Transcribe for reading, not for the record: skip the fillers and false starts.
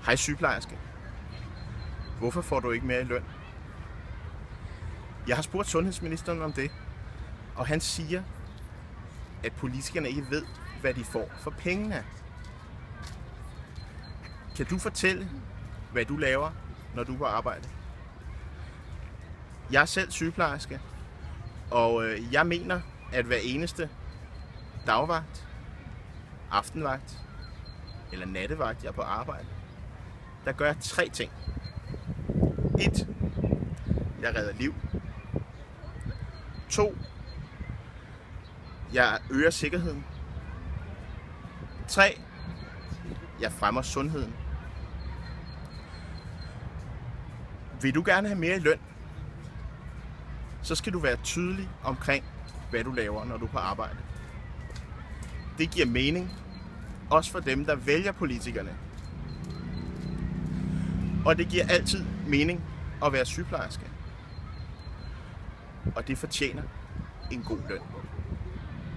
Hej sygeplejerske. Hvorfor får du ikke mere i løn? Jeg har spurgt sundhedsministeren om det, og han siger, at politikerne ikke ved, hvad de får for pengene. Kan du fortælle, hvad du laver, når du er på arbejde? Jeg er selv sygeplejerske, og jeg mener, at hver eneste dagvagt, aftenvagt eller nattevagt, jeg er på arbejde, der gør jeg 3 ting. 1. Jeg redder liv. 2. Jeg øger sikkerheden. 3. Jeg fremmer sundheden. Vil du gerne have mere i løn, så skal du være tydelig omkring, hvad du laver, når du er på arbejde. Det giver mening, også for dem, der vælger politikerne. Og det giver altid mening at være sygeplejerske. Og det fortjener en god løn.